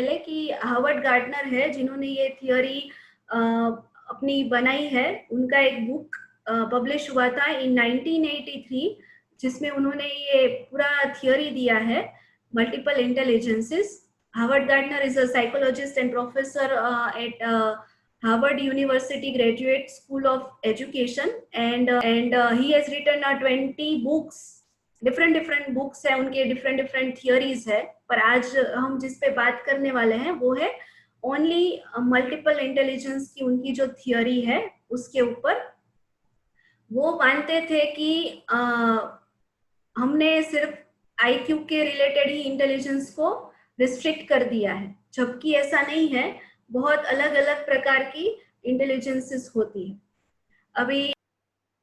पहले कि Harvard gardener है जिन्होंने ये थियोरी अपनी बनाई है। उनका एक बुक पब्लिश हुआ था इन 1983 जिसमें उन्होंने ये पूरा थियोरी दिया है multiple intelligences. Harvard gardener is a psychologist and professor at Harvard University Graduate School of Education and he has written 20 books, different books है उनके, different theories है। पर आज हम जिस पे बात करने वाले हैं वो है ओनली मल्टीपल इंटेलिजेंस की उनकी जो थियोरी है उसके ऊपर। वो मानते थे कि हमने सिर्फ आईक्यू के रिलेटेड ही इंटेलिजेंस को रिस्ट्रिक्ट कर दिया है, जबकि ऐसा नहीं है। बहुत अलग अलग प्रकार की इंटेलिजेंसेस होती है। अभी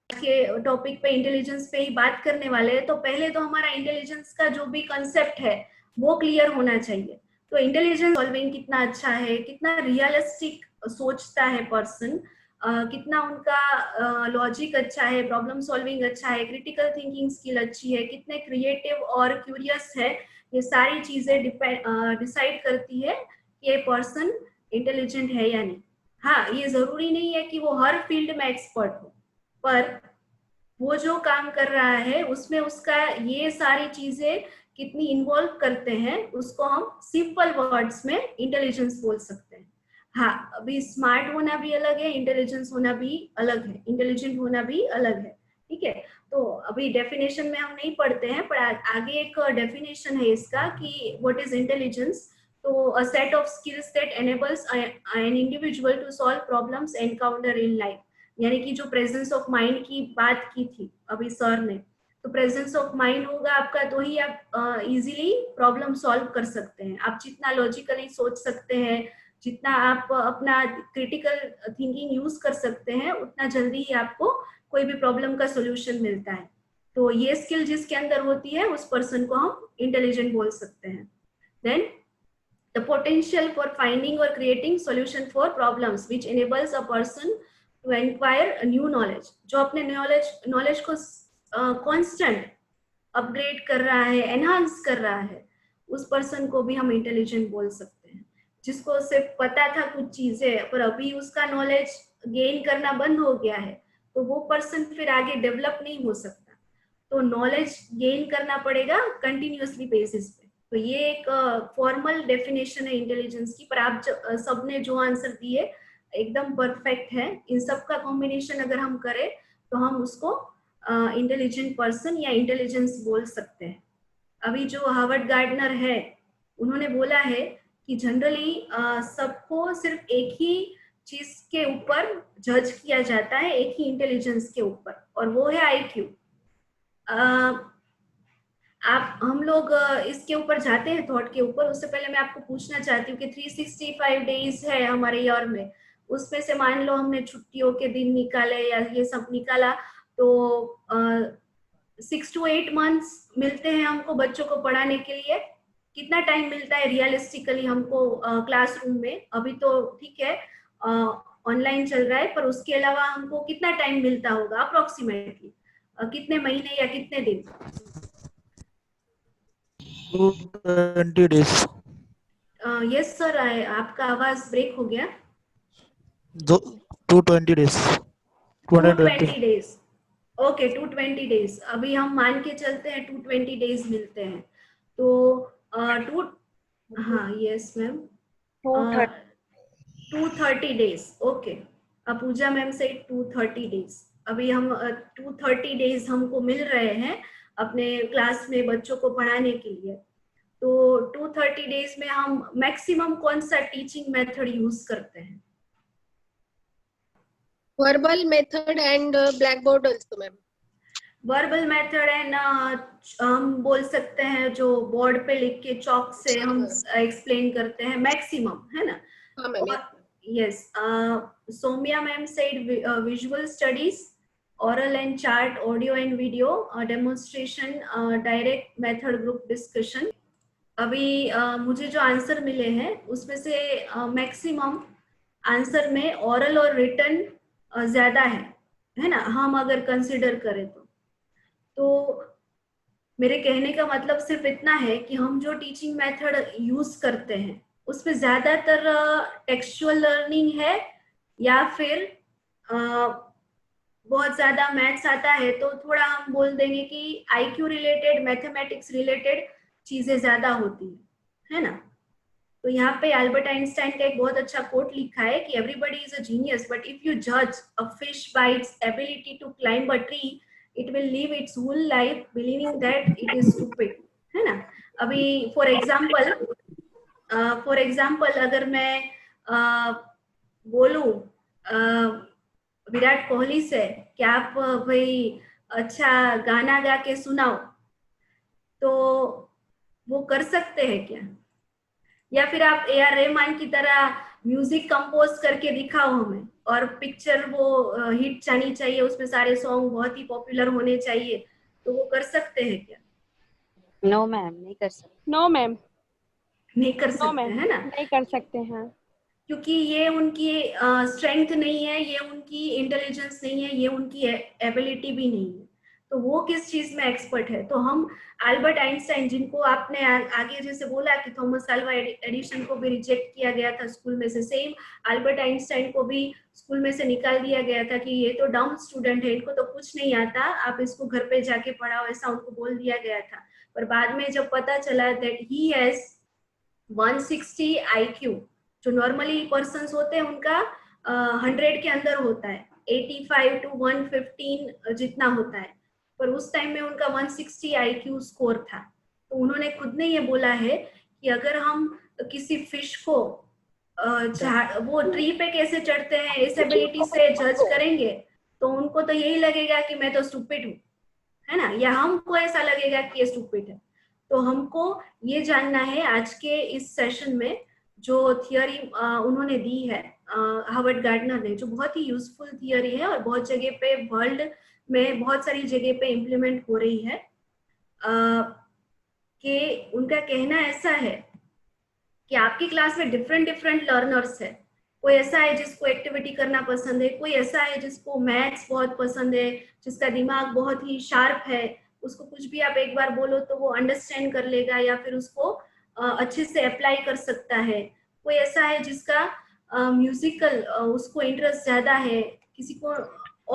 के टॉपिक पे इंटेलिजेंस पे ही बात करने वाले हैं, तो पहले तो हमारा इंटेलिजेंस का जो भी कंसेप्ट है वो क्लियर होना चाहिए। तो इंटेलिजेंस सॉल्विंग कितना अच्छा है, कितना रियलिस्टिक सोचता है पर्सन, कितना उनका लॉजिक अच्छा है, प्रॉब्लम सॉल्विंग अच्छा है, क्रिटिकल थिंकिंग स्किल अच्छी है, कितने क्रिएटिव और क्यूरियस है, ये सारी चीजें डिसाइड करती है कि ये पर्सन इंटेलिजेंट है या नहीं। हाँ, ये जरूरी नहीं है कि वो हर फील्ड में एक्सपर्ट हो, पर वो जो काम कर रहा है उसमें उसका ये सारी चीजें कितनी इन्वॉल्व करते हैं उसको हम सिंपल वर्ड्स में इंटेलिजेंस बोल सकते हैं। हाँ, अभी स्मार्ट होना भी अलग है, इंटेलिजेंस होना भी अलग है, इंटेलिजेंट होना भी अलग है। ठीक है, तो अभी डेफिनेशन में हम नहीं पढ़ते हैं, पर आगे एक डेफिनेशन है इसका कि व्हाट इज इंटेलिजेंस। तो a set of skills that enables an individual to solve problems encounter in life. यानी कि जो प्रेजेंस ऑफ माइंड की बात की थी अभी सर ने, तो प्रेजेंस ऑफ माइंड होगा आपका तो ही आप इजीली प्रॉब्लम सॉल्व कर सकते हैं। आप जितना लॉजिकली सोच सकते हैं, जितना आप अपना क्रिटिकल थिंकिंग यूज कर सकते हैं, उतना जल्दी ही आपको कोई भी प्रॉब्लम का सोल्यूशन मिलता है। तो ये स्किल जिसके अंदर होती है उस पर्सन को हम इंटेलिजेंट बोल सकते हैं। Then the potential for finding or creating solution for problems which enables a person to acquire a new knowledge। जो अपने नॉलेज को कांस्टेंट अपग्रेड कर रहा है, एनहांस कर रहा है, उस पर्सन को भी हम इंटेलिजेंट बोल सकते हैं। जिसको सिर्फ पता था कुछ चीजें पर अभी उसका नॉलेज गेन करना बंद हो गया है, तो वो पर्सन फिर आगे डेवलप नहीं हो सकता। तो नॉलेज गेन करना पड़ेगा कंटिन्यूअसली बेसिस पे। तो ये एक फॉर्मल डेफिनेशन है इंटेलिजेंस की, पर आप सबने जो आंसर दिए एकदम परफेक्ट है। इन सब का कॉम्बिनेशन अगर हम करें तो हम उसको इंटेलिजेंट पर्सन या इंटेलिजेंस बोल सकते हैं। अभी जो हार्वर्ड गार्डनर है उन्होंने बोला है कि जनरली सबको सिर्फ एक ही चीज के ऊपर जज किया जाता है, एक ही इंटेलिजेंस के ऊपर, और वो है आईक्यू। आप हम लोग इसके ऊपर जाते हैं थॉट के ऊपर, उससे पहले मैं आपको पूछना चाहती हूँ कि 365 डेज है हमारे ईयर में, उसमें से मान लो हमने छुट्टियों के दिन निकाले या ये सब निकाला, तो 6 to 8 मंथ्स मिलते हैं हमको बच्चों को पढ़ाने के लिए। कितना टाइम मिलता है रियलिस्टिकली हमको क्लासरूम में? अभी तो ठीक है ऑनलाइन चल रहा है, पर उसके अलावा हमको कितना टाइम मिलता होगा अप्रोक्सीमेटली? कितने महीने या कितने दिन? 220 days। यस सर, आपका आवाज ब्रेक हो गया। 220 days। 220। 220 days, okay 220 days. अभी हम मान के चलते हैं 220 डेज मिलते हैं, तो टू हाँ यस मैम 230 डेज। ओके, पूजा मैम से 230 डेज। अभी हम 230 डेज हमको मिल रहे हैं अपने क्लास में बच्चों को पढ़ाने के लिए। तो 230 डेज में हम मैक्सिमम कौन सा टीचिंग मेथड यूज करते हैं? verbal method and blackboard also ma'am। Verbal method है ना, हम बोल सकते हैं जो बोर्ड पे लिख के चौक से हम एक्सप्लेन करते हैं मैक्सिमम, है ना? हाँ ma'am. Yes, Somiya ma'am said visual studies, oral and chart, audio and video, demonstration, direct method, group discussion। अभी मुझे जो आंसर मिले हैं उसमें से मैक्सिमम आंसर में ओरल और रिटन ज्यादा है ना, हम अगर कंसिडर करें तो मेरे कहने का मतलब सिर्फ इतना है कि हम जो टीचिंग मेथड यूज करते हैं उसमें ज्यादातर टेक्सचुअल लर्निंग है या फिर बहुत ज्यादा मैथ्स आता है तो थोड़ा हम बोल देंगे कि आईक्यू रिलेटेड, मैथमेटिक्स रिलेटेड चीजें ज्यादा होती है ना। तो यहाँ पे अल्बर्ट आइंस्टाइन का एक बहुत अच्छा कोट लिखा है कि everybody is a genius but if you जज a fish by its ability to climb a tree it will live its whole life believing that it is stupid, है ना। अभी फॉर एग्जाम्पल अगर मैं बोलूं विराट कोहली से कि आप भाई अच्छा गाना गा के सुनाओ, तो वो कर सकते हैं क्या? या फिर आप ए आर रहमान की तरह म्यूजिक कंपोज करके दिखाओ हमें, और पिक्चर वो हिट जानी चाहिए, उसमें सारे सॉन्ग बहुत ही पॉपुलर होने चाहिए, तो वो कर सकते हैं क्या? नो मैम, नहीं कर सकते। No ma'am. नहीं कर नो सकते, मैम, है ना। नहीं कर सकते हैं। क्योंकि ये उनकी स्ट्रेंथ नहीं है, ये उनकी इंटेलिजेंस नहीं है, ये उनकी एबिलिटी भी नहीं है। तो वो किस चीज में एक्सपर्ट है? तो हम अल्बर्ट आइंस्टाइन, जिनको आपने आगे जैसे बोला कि थॉमस अल्वा एडिशन को भी रिजेक्ट किया गया था स्कूल में से, सेम अल्बर्ट आइंस्टाइन को भी स्कूल में से निकाल दिया गया था कि ये तो डम स्टूडेंट है, इनको तो कुछ नहीं आता, आप इसको घर पे जाके पढ़ाओ, ऐसा उनको बोल दिया गया था। पर बाद में जब पता चला दैट ही हैज 160 IQ, जो नॉर्मली पर्सन होते हैं उनका 100 के अंदर होता है, 85 to 115 जितना होता है, पर उस टाइम में उनका 160 IQ स्कोर था। तो उन्होंने खुद ने ये बोला है कि अगर हम किसी फिश को वो ट्री पे कैसे चढ़ते हैं इस एबिलिटी से जज करेंगे, तो उनको तो यही लगेगा कि मैं तो स्टूपिड हूँ, है ना, या हमको ऐसा लगेगा कि ये स्टूपिड है। तो हमको ये जानना है आज के इस सेशन में जो थियरी उन्होंने दी है हार्वर्ड गार्डनर ने, जो बहुत ही यूजफुल थियरी है और बहुत जगह पे वर्ल्ड में बहुत सारी जगह पे इम्प्लीमेंट हो रही है, कि उनका कहना ऐसा है कि आपकी क्लास में डिफरेंट डिफरेंट लर्नर्स है। कोई ऐसा है जिसको एक्टिविटी करना पसंद है, कोई ऐसा है जिसको मैथ्स बहुत पसंद है, जिसका दिमाग बहुत ही शार्प है, उसको कुछ भी आप एक बार बोलो तो वो अंडरस्टैंड कर लेगा या फिर उसको अच्छे से अप्लाई कर सकता है। कोई ऐसा है जिसका म्यूजिकल उसको इंटरेस्ट ज्यादा है, किसी को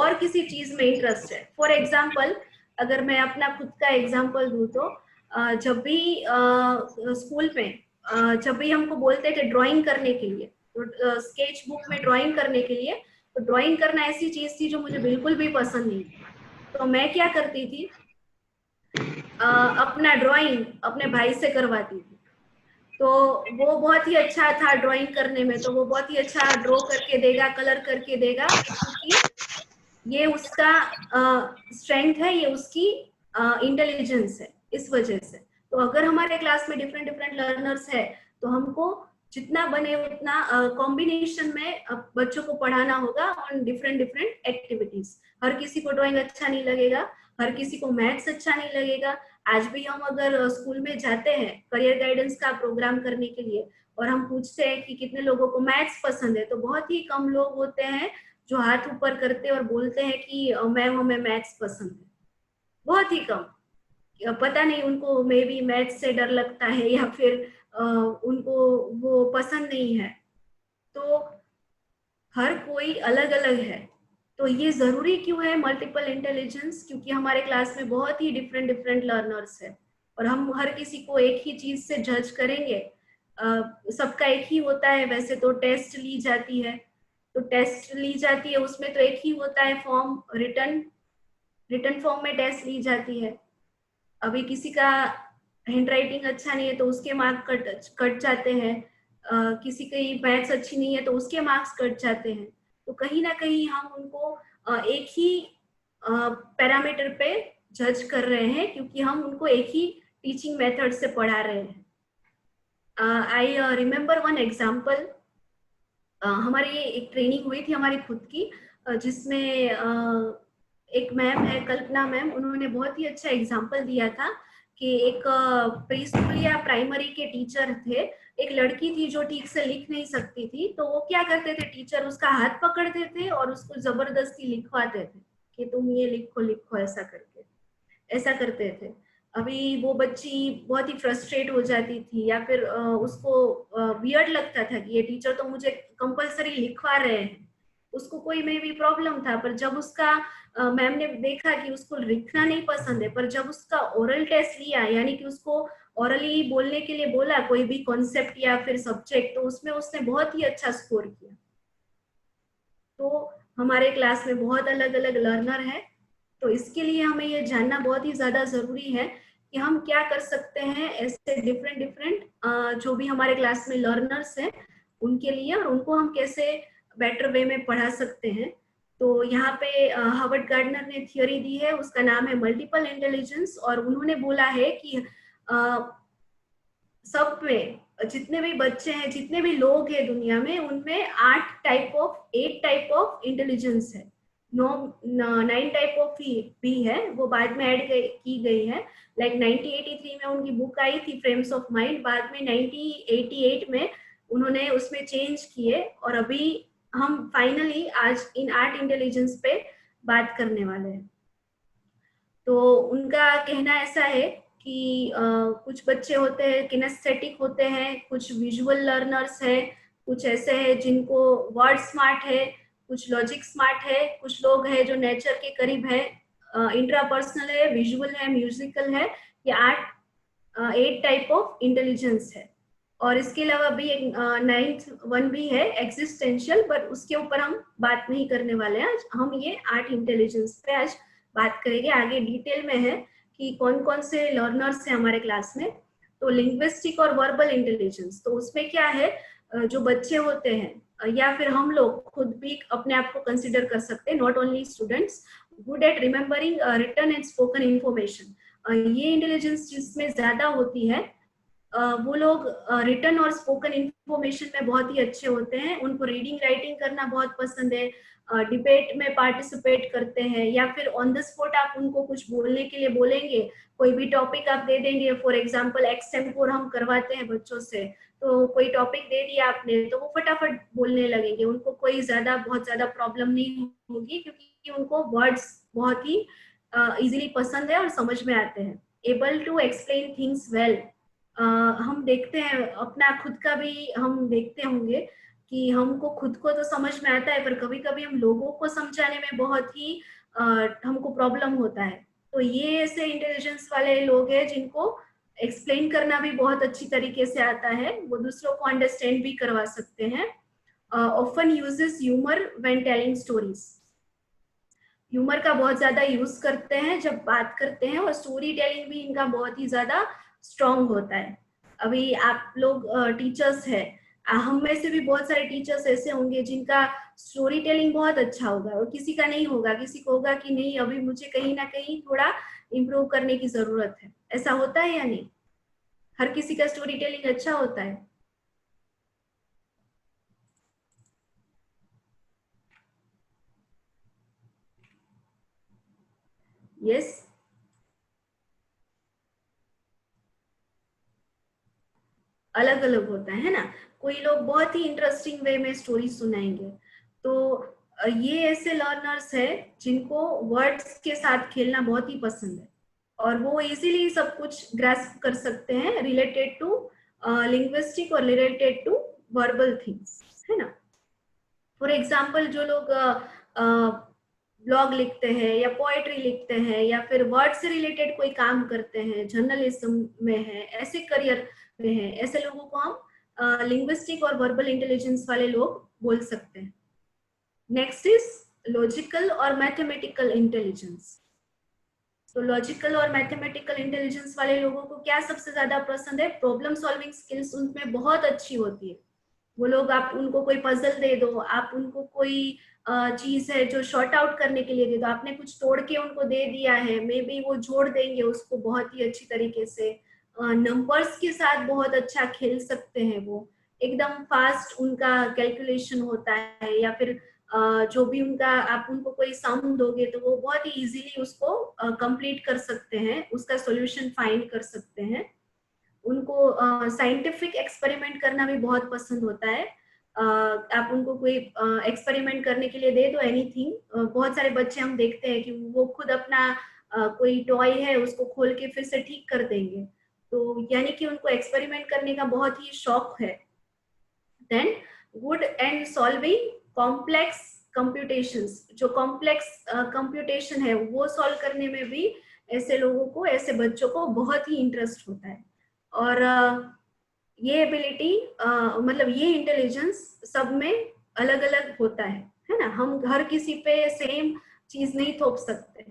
और किसी चीज में इंटरेस्ट है। फॉर एग्जाम्पल अगर मैं अपना खुद का एग्जाम्पल दूं तो जब भी स्कूल में जब भी हमको बोलते थे ड्राइंग करने के लिए, तो स्केच बुक में ड्राइंग करने के लिए, तो ड्राइंग करना ऐसी चीज थी जो मुझे बिल्कुल भी पसंद नहीं। तो मैं क्या करती थी, अपना ड्राइंग अपने भाई से करवाती थी। तो वो बहुत ही अच्छा था ड्राइंग करने में, तो वो बहुत ही अच्छा ड्रॉ करके देगा, कलर करके देगा, क्योंकि ये उसका स्ट्रेंथ है, ये उसकी इंटेलिजेंस है, इस वजह से। तो अगर हमारे क्लास में डिफरेंट डिफरेंट लर्नर्स है तो हमको जितना बने उतना कॉम्बिनेशन में बच्चों को पढ़ाना होगा ऑन डिफरेंट डिफरेंट एक्टिविटीज। हर किसी को ड्राइंग अच्छा नहीं लगेगा, हर किसी को मैथ्स अच्छा नहीं लगेगा। आज भी हम अगर स्कूल में जाते हैं करियर गाइडेंस का प्रोग्राम करने के लिए और हम पूछते हैं कि कितने लोगों को मैथ्स पसंद है, तो बहुत ही कम लोग होते हैं जो हाथ ऊपर करते और बोलते हैं कि मैम हमें मैथ्स पसंद है। बहुत ही कम, पता नहीं उनको मे बी मैथ्स से डर लगता है या फिर उनको वो पसंद नहीं है। तो हर कोई अलग अलग है। तो ये जरूरी क्यों है मल्टीपल इंटेलिजेंस? क्योंकि हमारे क्लास में बहुत ही डिफरेंट डिफरेंट लर्नर्स है और हम हर किसी को एक ही चीज से जज करेंगे। सबका एक ही होता है, वैसे तो टेस्ट ली जाती है, तो टेस्ट ली जाती है उसमें तो एक ही होता है फॉर्म, रिटन फॉर्म में टेस्ट ली जाती है। अभी किसी का हैंडराइटिंग अच्छा नहीं है तो उसके मार्क्स कट जाते हैं, किसी की मैथ्स अच्छी नहीं है तो उसके मार्क्स कट जाते हैं। तो कहीं ना कहीं हम उनको एक ही पैरामीटर पे जज कर रहे हैं क्योंकि हम उनको एक ही टीचिंग मेथड से पढ़ा रहे हैं। आई रिमेम्बर वन एग्जाम्पल, हमारी एक ट्रेनिंग हुई थी हमारी खुद की, जिसमें एक मैम है कल्पना मैम, उन्होंने बहुत ही अच्छा एग्जाम्पल दिया था कि एक प्री स्कूल या प्राइमरी के टीचर थे, एक लड़की थी जो ठीक से लिख नहीं सकती थी, तो वो क्या करते थे, टीचर उसका हाथ पकड़ते थे और उसको जबरदस्ती लिखवाते थे कि तुम ये लिखो लिखो ऐसा करके, ऐसा करते थे। अभी वो बच्ची बहुत ही फ्रस्ट्रेट हो जाती थी, या फिर उसको वियर्ड लगता था कि ये टीचर तो मुझे कंपलसरी लिखवा रहे हैं, उसको कोई में भी प्रॉब्लम था। पर जब उसका मैम ने देखा कि उसको लिखना नहीं पसंद है, पर जब उसका ओरल टेस्ट लिया, यानी कि उसको ओरली बोलने के लिए बोला कोई भी कॉन्सेप्ट या फिर सब्जेक्ट, तो उसमें उसने बहुत ही अच्छा स्कोर किया। तो हमारे क्लास में बहुत अलग अलग लर्नर है, तो इसके लिए हमें ये जानना बहुत ही ज्यादा जरूरी है कि हम क्या कर सकते हैं ऐसे डिफरेंट डिफरेंट जो भी हमारे क्लास में लर्नर्स हैं उनके लिए, और उनको हम कैसे बेटर वे में पढ़ा सकते हैं। तो यहाँ पे हार्वर्ड गार्डनर ने थियोरी दी है, उसका नाम है मल्टीपल इंटेलिजेंस, और उन्होंने बोला है कि सब में जितने भी बच्चे हैं, जितने भी लोग हैं दुनिया में, उनमें 8 टाइप ऑफ इंटेलिजेंस है। 9 टाइप ऑफ भी है, वो बाद में ऐड की गई है। लाइक 1983 में उनकी बुक आई थी फ्रेम्स ऑफ माइंड, बाद में 1988 में उन्होंने उसमें चेंज किए, और अभी हम फाइनली आज इन 8 इंटेलिजेंस पे बात करने वाले हैं। तो उनका कहना ऐसा है कि कुछ बच्चे होते हैं किनेस्थेटिक होते हैं, कुछ विजुअल लर्नर्स है, कुछ ऐसे हैं जिनको वर्ड स्मार्ट है, कुछ लॉजिक स्मार्ट है, कुछ लोग हैं जो नेचर के करीब है, इंट्रापर्सनल है, विजुअल है, म्यूजिकल है। ये 8 टाइप ऑफ इंटेलिजेंस है। और इसके अलावा भी एक 9th वन भी है एग्जिस्टेंशियल, बट उसके ऊपर हम बात नहीं करने वाले हैं आज। हम ये 8 इंटेलिजेंस पे आज बात करेंगे। आगे डिटेल में है कि कौन कौन से लर्नर्स हैं हमारे क्लास में। तो लिंग्विस्टिक और वर्बल इंटेलिजेंस, तो उसमें क्या है, जो बच्चे होते हैं या फिर हम लोग खुद भी अपने आप को कंसिडर कर सकते हैं, not only students, good at remembering written and spoken information. ये इंटेलिजेंस जिसमें ज्यादा होती है, वो लोग रिटन और स्पोकन इंफॉर्मेशन में बहुत ही अच्छे होते हैं। उनको रीडिंग राइटिंग करना बहुत पसंद है, डिबेट में पार्टिसिपेट करते हैं, या फिर ऑन द स्पॉट आप उनको कुछ बोलने के लिए बोलेंगे, कोई भी टॉपिक आप दे देंगे, फॉर एग्जांपल एक्सटेम्पोर हम करवाते हैं बच्चों से, तो कोई टॉपिक दे दिया आपने तो वो फटाफट बोलने लगेंगे, उनको कोई बहुत ज्यादा प्रॉब्लम नहीं होगी, क्योंकि उनको वर्ड्स बहुत ही इजीली पसंद है और समझ में आते हैं। Able to explain things well, हम देखते हैं अपना खुद का भी, हम देखते होंगे कि हमको खुद को तो समझ में आता है, पर कभी कभी हम लोगों को समझाने में बहुत ही हमको प्रॉब्लम होता है। तो ये ऐसे इंटेलिजेंस वाले लोग हैं जिनको एक्सप्लेन करना भी बहुत अच्छी तरीके से आता है, वो दूसरों को अंडरस्टैंड भी करवा सकते हैं। Often uses humour when telling stories, humour का बहुत ज्यादा यूज करते हैं जब बात करते हैं, और स्टोरी टेलिंग भी इनका बहुत ही ज्यादा स्ट्रॉन्ग होता है। अभी आप लोग टीचर्स है, हम में से भी बहुत सारे टीचर्स ऐसे होंगे जिनका स्टोरी टेलिंग बहुत अच्छा होगा, और किसी का नहीं होगा, किसी को होगा कि नहीं अभी मुझे कहीं ना कहीं थोड़ा इम्प्रूव करने की जरूरत है। ऐसा होता है या नहीं? हर किसी का स्टोरी टेलिंग अच्छा होता है। यस, अलग अलग होता है ना। कोई लोग बहुत ही इंटरेस्टिंग वे में स्टोरी सुनाएंगे, तो ये ऐसे लर्नर्स है जिनको वर्ड्स के साथ खेलना बहुत ही पसंद है, और वो इजीली सब कुछ ग्रास्प कर सकते हैं रिलेटेड टू लिंग्विस्टिक और रिलेटेड टू वर्बल थिंग्स, है ना। फॉर एग्जाम्पल जो लोग ब्लॉग लिखते हैं या पोएट्री लिखते हैं या फिर वर्ड से रिलेटेड कोई काम करते हैं, जर्नलिज्म में है, ऐसे करियर में है, ऐसे लोगों को हम लिंग्विस्टिक और वर्बल इंटेलिजेंस वाले लोग बोल सकते हैं। नेक्स्ट इज लॉजिकल और मैथमेटिकल इंटेलिजेंस। तो लॉजिकल और मैथमेटिकल इंटेलिजेंस वाले लोगों को क्या सबसे ज्यादा पसंद है? प्रॉब्लम सॉल्विंग स्किल्स उनमें बहुत अच्छी होती है। वो लोग, आप उनको कोई पजल दे दो, आप उनको कोई चीज है जो शॉर्ट आउट करने के लिए दे दो, आपने कुछ तोड़ के उनको दे दिया है, मे बी वो जोड़ देंगे उसको बहुत ही अच्छी तरीके से। नंबर्स के साथ बहुत अच्छा खेल सकते हैं, वो एकदम फास्ट उनका कैलकुलेशन होता है, या फिर जो भी उनका आप उनको कोई सम दोगे तो वो बहुत ही इजीली उसको कंप्लीट कर सकते हैं, उसका सॉल्यूशन फाइंड कर सकते हैं। उनको साइंटिफिक एक्सपेरिमेंट करना भी बहुत पसंद होता है। आप उनको कोई एक्सपेरिमेंट करने के लिए दे दो एनीथिंग, बहुत सारे बच्चे हम देखते हैं कि वो खुद अपना कोई टॉय है उसको खोल के फिर से ठीक कर देंगे, तो यानी कि उनको एक्सपेरिमेंट करने का बहुत ही शौक है। Then good and solving complex computations, जो कॉम्प्लेक्स कंप्यूटेशन है वो सॉल्व करने में भी ऐसे लोगों को, ऐसे बच्चों को बहुत ही इंटरेस्ट होता है। और ये एबिलिटी मतलब ये इंटेलिजेंस सब में अलग अलग होता है ना। हम हर किसी पे सेम चीज नहीं थोप सकते।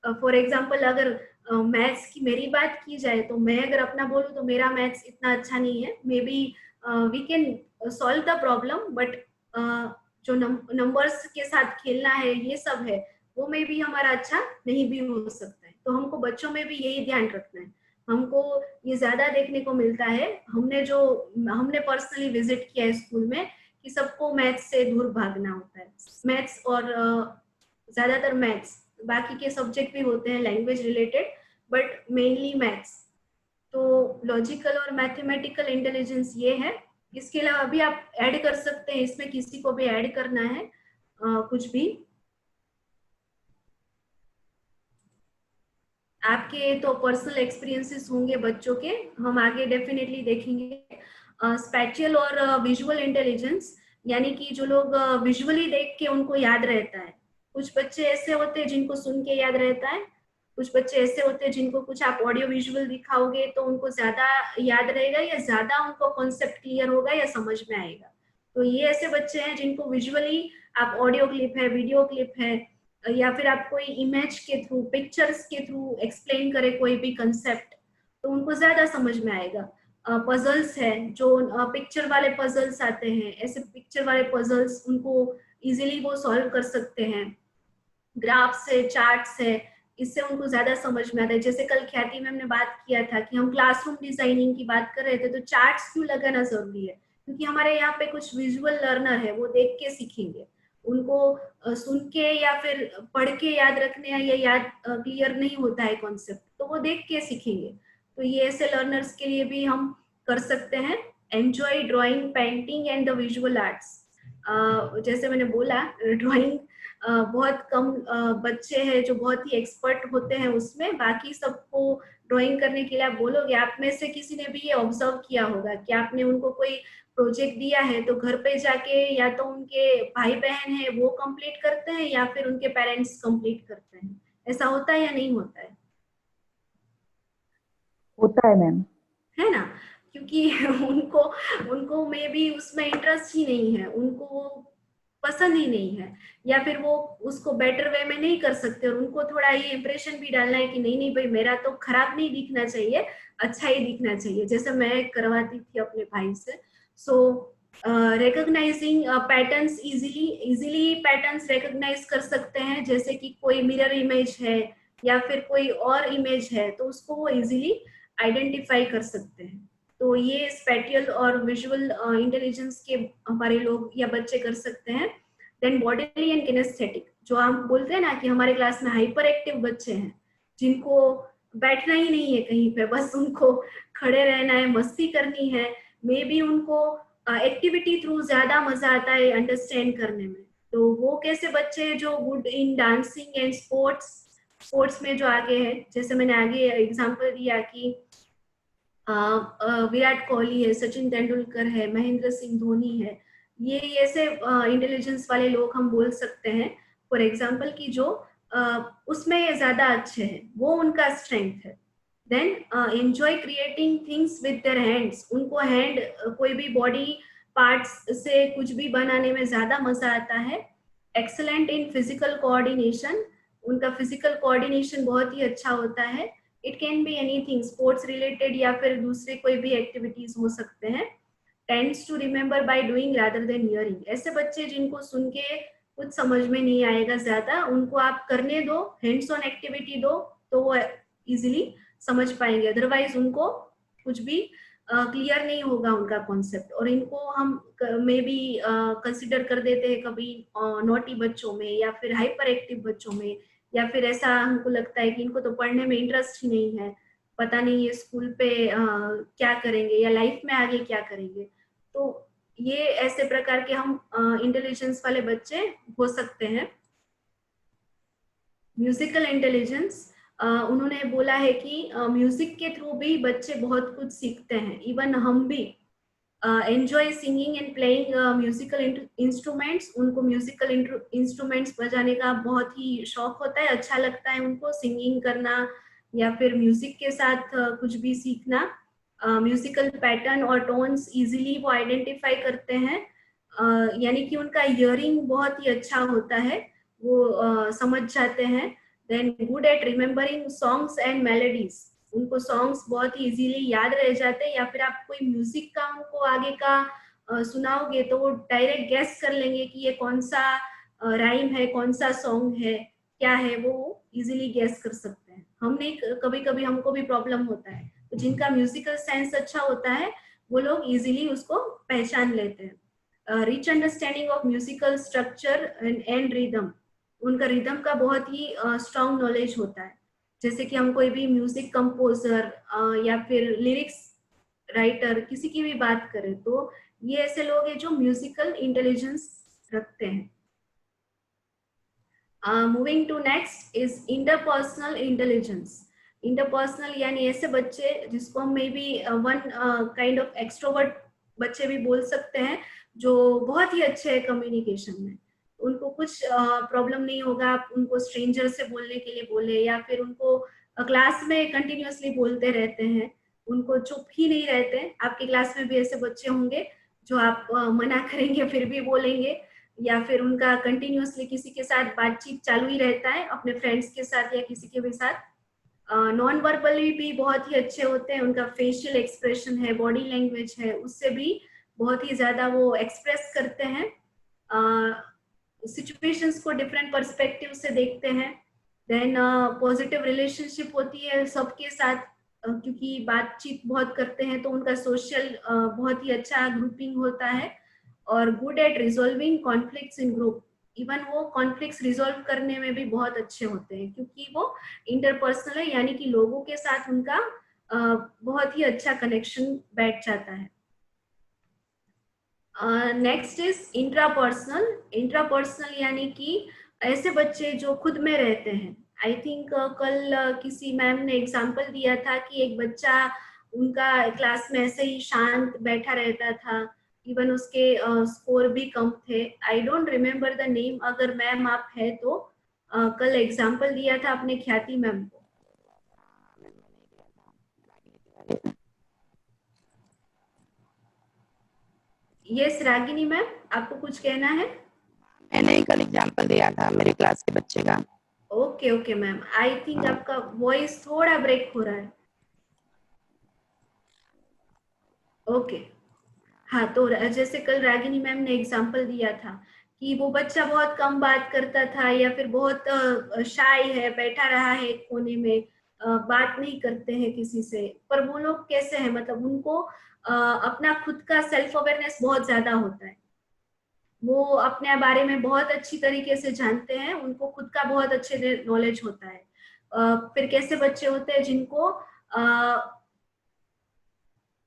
फॉर एग्जाम्पल अगर मैथ्स की मेरी बात की जाए तो मैं अगर अपना बोलूँ तो मेरा मैथ्स इतना अच्छा नहीं है। Maybe we can solve the problem, but जो नंबर्स के साथ खेलना है ये सब है, वो में भी हमारा अच्छा नहीं भी हो सकता है। तो हमको बच्चों में भी यही ध्यान रखना है। हमको ये ज्यादा देखने को मिलता है, हमने पर्सनली विजिट किया है स्कूल में, कि सबको मैथ्स से दूर भागना होता है। मैथ्स और ज्यादातर मैथ्स, बाकी के सब्जेक्ट भी होते हैं language related, but mainly maths. तो लॉजिकल और मैथमेटिकल इंटेलिजेंस ये है। इसके अलावा अभी आप ऐड कर सकते हैं, इसमें किसी को भी ऐड करना है कुछ भी। आपके तो पर्सनल एक्सपीरियंसेस होंगे बच्चों के, हम आगे डेफिनेटली देखेंगे। स्पैटियल और विजुअल इंटेलिजेंस, यानी कि जो लोग विजुअली देख के उनको याद रहता है। कुछ बच्चे ऐसे होते हैं जिनको सुन के याद रहता है, कुछ बच्चे ऐसे होते हैं जिनको कुछ आप ऑडियो विजुअल दिखाओगे तो उनको ज्यादा याद रहेगा, या ज्यादा उनको कॉन्सेप्ट क्लियर होगा या समझ में आएगा। तो ये ऐसे बच्चे हैं जिनको विजुअली आप ऑडियो क्लिप है, वीडियो क्लिप है, या फिर आप कोई इमेज के थ्रू, पिक्चर्स के थ्रू एक्सप्लेन करे कोई भी कंसेप्ट, तो उनको ज्यादा समझ में आएगा। पजल्स है, जो पिक्चर वाले पजल्स आते हैं, ऐसे पिक्चर वाले पजल्स उनको इजीली वो सॉल्व कर सकते हैं। ग्राफ्स है, चार्ट्स है, इससे उनको ज्यादा समझ में आता है। जैसे कल ख्याति मैम ने बात किया था कि हम क्लासरूम डिजाइनिंग की बात कर रहे थे, तो चार्ट्स क्यों लगाना जरूरी है, क्योंकि हमारे यहाँ पे कुछ विजुअल लर्नर है, वो देख के सीखेंगे। उनको सुन के या फिर पढ़ के याद रखने या याद क्लियर नहीं होता है कॉन्सेप्ट, तो वो देख के सीखेंगे। तो ये ऐसे लर्नर्स के लिए भी हम कर सकते हैं। Enjoy drawing, painting and the visual arts. जैसे मैंने बोला, ड्राइंग बहुत कम बच्चे हैं जो बहुत ही एक्सपर्ट होते हैं उसमें। बाकी सबको ड्राइंग करने के लिए आप बोलोगे, आप में से किसी ने भी ये ऑब्जर्व किया होगा कि आपने उनको कोई प्रोजेक्ट दिया है तो घर पे जाके या तो उनके भाई बहन है वो कंप्लीट करते हैं या फिर उनके पेरेंट्स कंप्लीट करते हैं। ऐसा होता है या नहीं होता है? होता है मैम। है ना, क्योंकि उनको उनको में भी उसमें इंटरेस्ट ही नहीं है, उनको वो पसंद ही नहीं है, या फिर वो उसको बेटर वे में नहीं कर सकते। और उनको थोड़ा ये इम्प्रेशन भी डालना है कि नहीं नहीं भाई, मेरा तो खराब नहीं दिखना चाहिए, अच्छा ही दिखना चाहिए, जैसे मैं करवाती थी अपने भाई से। So recognising patterns, easily patterns recognise कर सकते हैं। जैसे कि कोई मिरर इमेज है या फिर कोई और इमेज है, तो उसको वो इजीली आइडेंटिफाई कर सकते हैं। तो ये स्पेटियल और विजुअल इंटेलिजेंस के हमारे लोग या बच्चे कर सकते हैं। देन बॉडीली एंड किनेस्थेटिक, जो हम बोलते हैं ना कि हमारे क्लास में हाइपर एक्टिव बच्चे हैं, जिनको बैठना ही नहीं है कहीं पे, बस उनको खड़े रहना है, मस्ती करनी है। मे बी उनको एक्टिविटी थ्रू ज्यादा मजा आता है अंडरस्टैंड करने में। तो वो कैसे बच्चे जो good in dancing and sports में जो आगे है, जैसे मैंने आगे एग्जांपल दिया कि विराट कोहली है, सचिन तेंदुलकर है, महेंद्र सिंह धोनी है, ये ऐसे इंटेलिजेंस वाले लोग हम बोल सकते हैं फॉर एग्जांपल कि जो उसमें ज्यादा अच्छे हैं, वो उनका स्ट्रेंथ है। Then enjoy creating things with their hands, उनको हैंड कोई भी बॉडी पार्ट्स से कुछ भी बनाने में ज्यादा मजा आता है। एक्सेलेंट इन फिजिकल कोऑर्डिनेशन, उनका फिजिकल कोऑर्डिनेशन बहुत ही अच्छा होता है। It can be anything, sports related या फिर दूसरे कोई भी एक्टिविटीज हो सकते हैं। Tends to remember by doing rather than hearing, ऐसे बच्चे जिनको सुन के कुछ समझ में नहीं आएगा ज्यादा, उनको आप करने दो, हैंड्स ऑन एक्टिविटी दो, तो वो इजिली समझ पाएंगे। अदरवाइज उनको कुछ भी क्लियर नहीं होगा उनका कॉन्सेप्ट। और इनको हम मे बी कंसिडर कर देते हैं कभी नोटी बच्चों में या फिर हाइपर एक्टिव बच्चों में, या फिर ऐसा हमको लगता है कि इनको तो पढ़ने में इंटरेस्ट ही नहीं है, पता नहीं ये स्कूल पे क्या करेंगे या लाइफ में आगे क्या करेंगे। तो ये ऐसे प्रकार के हम इंटेलिजेंस वाले बच्चे हो सकते हैं। म्यूजिकल इंटेलिजेंस, उन्होंने बोला है कि म्यूजिक के थ्रू भी बच्चे बहुत कुछ सीखते हैं। इवन हम भी enjoy singing and playing musical instruments. उनको म्यूजिकल इंस्ट्रूमेंट्स बजाने का बहुत ही शौक होता है, अच्छा लगता है उनको सिंगिंग करना या फिर म्यूजिक के साथ कुछ भी सीखना। म्यूजिकल पैटर्न और टोन्स इजीली वो आइडेंटिफाई करते हैं, यानी कि उनका हियरिंग बहुत ही अच्छा होता है, वो समझ जाते हैं। Then good at remembering songs and melodies. उनको सॉन्ग्स बहुत ही इजीली याद रह जाते हैं, या फिर आप कोई म्यूजिक का उनको आगे का सुनाओगे तो वो डायरेक्ट गेस कर लेंगे कि ये कौन सा राइम है, कौन सा सॉन्ग है, क्या है, वो इजीली गेस कर सकते हैं। हमने कभी कभी हमको भी प्रॉब्लम होता है, तो जिनका म्यूजिकल सेंस अच्छा होता है वो लोग इजीली उसको पहचान लेते हैं। Rich understanding of musical structure and rhythm. उनका रिदम का बहुत ही स्ट्रॉन्ग नॉलेज होता है। जैसे कि हम कोई भी म्यूजिक कंपोजर या फिर लिरिक्स राइटर किसी की भी बात करें तो ये ऐसे लोग हैं जो म्यूजिकल इंटेलिजेंस रखते हैं। Moving to next is interpersonal intelligence. Interpersonal यानी ऐसे बच्चे जिसको हम may be one kind of extrovert बच्चे भी बोल सकते हैं, जो बहुत ही अच्छे हैं कम्युनिकेशन में। उनको कुछ प्रॉब्लम नहीं होगा, आप उनको स्ट्रेंजर से बोलने के लिए बोले या फिर उनको क्लास में कंटिन्यूअसली बोलते रहते हैं, उनको चुप ही नहीं रहते। आपकी क्लास में भी ऐसे बच्चे होंगे जो आप मना करेंगे फिर भी बोलेंगे, या फिर उनका कंटिन्यूअसली किसी के साथ बातचीत चालू ही रहता है, अपने फ्रेंड्स के साथ या किसी के भी साथ। नॉन वर्बली भी बहुत ही अच्छे होते हैं, उनका फेशियल एक्सप्रेशन है, बॉडी लैंग्वेज है, उससे भी बहुत ही ज्यादा वो एक्सप्रेस करते हैं, सिचुएशंस को डिफरेंट पर्सपेक्टिव से देखते हैं। देन पॉजिटिव रिलेशनशिप होती है सबके साथ, क्योंकि बातचीत बहुत करते हैं तो उनका सोशल बहुत ही अच्छा ग्रुपिंग होता है। और good at resolving conflicts in group. Even वो कॉन्फ्लिक्ट्स रिजॉल्व करने में भी बहुत अच्छे होते हैं, क्योंकि वो इंटरपर्सनल है, यानी कि लोगों के साथ उनका बहुत ही अच्छा कनेक्शन बैठ जाता है। Next is intrapersonal. इंट्रापर्सनल यानी कि ऐसे बच्चे जो खुद में रहते हैं। आई थिंक कल किसी मैम ने एग्जांपल दिया था कि एक बच्चा उनका क्लास में ऐसे ही शांत बैठा रहता था, इवन उसके स्कोर भी कम थे। I don't remember the name, अगर मैम आप है तो कल एग्जांपल दिया था अपने ख्याति मैम को। यस रागिनी मैम, आपको कुछ कहना है? मैंने कल एग्जांपल दिया था मेरी क्लास के बच्चे का। Okay okay ma'am, I think आपका वॉइस थोड़ा ब्रेक हो रहा है। ओके हाँ, तो जैसे कल रागिनी मैम ने एग्जांपल दिया था कि वो बच्चा बहुत कम बात करता था या फिर बहुत शाय है, बैठा रहा है एक कोने में, बात नहीं करते हैं किसी से। पर वो लोग कैसे हैं, मतलब उनको अपना खुद का सेल्फ अवेयरनेस बहुत ज्यादा होता है, वो अपने बारे में बहुत अच्छी तरीके से जानते हैं, उनको खुद का बहुत अच्छे नॉलेज होता है। फिर कैसे बच्चे होते हैं जिनको